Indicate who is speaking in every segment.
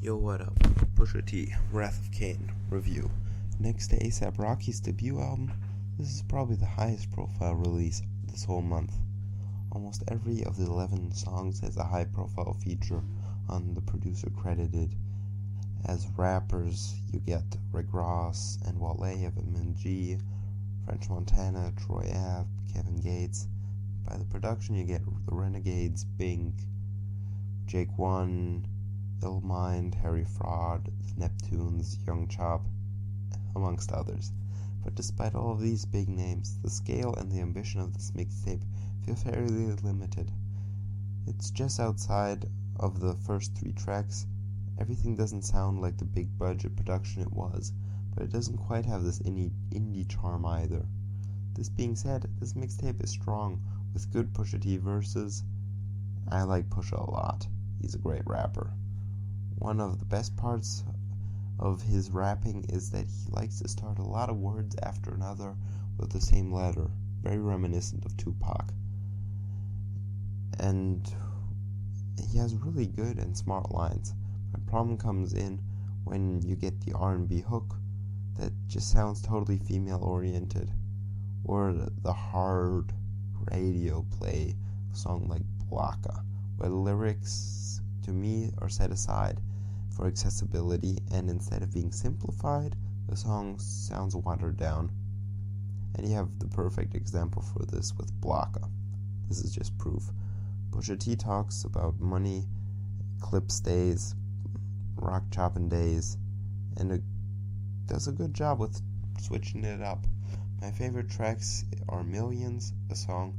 Speaker 1: Yo, what up? Pusha T, Wrath of Caine, review. Next to A$AP Rocky's debut album, this is probably the highest profile release this whole month. Almost every of the 11 songs has a high profile feature on the producer credited. As rappers, you get Rick Ross and Wale of M&G, French Montana, Troy Ave, Kevin Gates. By the production, you get the Renegades, Bink, Jake One, Illmind, Harry Fraud, the Neptunes, Young Chop, amongst others. But despite all of these big names, the scale and the ambition of this mixtape feel fairly limited. It's just outside of the first 3 tracks. Everything doesn't sound like the big budget production it was, but it doesn't quite have this indie charm either. This being said, this mixtape is strong, with good Pusha T verses. I like Pusha a lot. He's a great rapper. One of the best parts of his rapping is that he likes to start a lot of words after another with the same letter, very reminiscent of Tupac. And he has really good and smart lines. My problem comes in when you get the R&B hook that just sounds totally female-oriented, or the hard radio play song like Blocka, where the lyrics, to me, are set aside for accessibility, and instead of being simplified, the song sounds watered down. And you have the perfect example for this with Blocka. This is just proof. Pusha T talks about money, clips days, rock chopping days, and it does a good job with switching it up. My favorite tracks are Millions, a song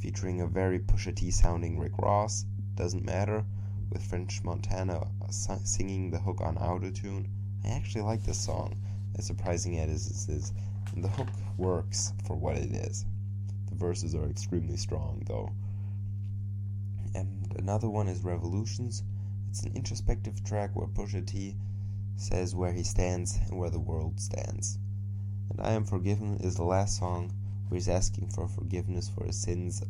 Speaker 1: featuring a very Pusha T sounding Rick Ross, Doesn't Matter, with French Montana singing the hook on autotune. I actually like this song, as surprising as it is, and the hook works for what it is. The verses are extremely strong, though. And another one is Revolutions. It's an introspective track where Pusha T says where he stands and where the world stands. And I Am Forgiven is the last song where he's asking for forgiveness for his sins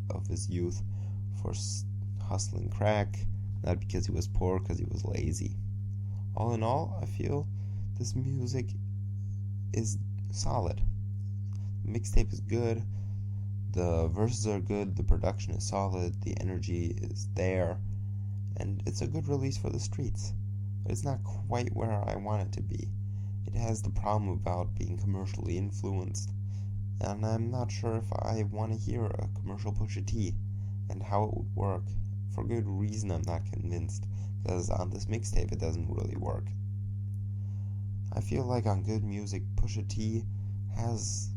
Speaker 1: of his youth, for hustling crack, not because he was poor, because he was lazy. All in all, I feel this music is solid. The mixtape is good, the verses are good, the production is solid, the energy is there, and it's a good release for the streets. But it's not quite where I want it to be. It has the problem about being commercially influenced, and I'm not sure if I want to hear a commercial Pusha T and how it would work. For good reason, I'm not convinced, because on this mixtape it doesn't really work. I feel like on good music, Pusha T has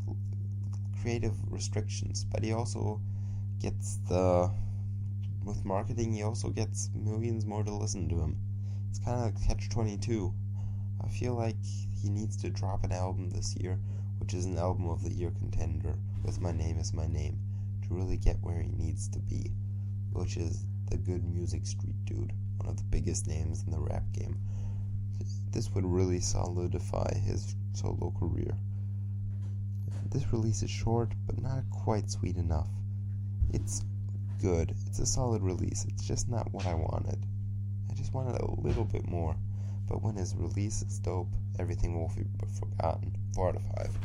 Speaker 1: creative restrictions, but he also gets with marketing, he also gets millions more to listen to him. It's kind of like Catch-22. I feel like he needs to drop an album this year, which is an album of the year contender, with My Name Is My Name, to really get where he needs to be, which is the good music street dude, one of the biggest names in the rap game. This would really solidify his solo career. This release is short, but not quite sweet enough. It's good. It's a solid release. It's just not what I wanted. I just wanted a little bit more. But when his release is dope, everything will be forgotten. 4 out of 5.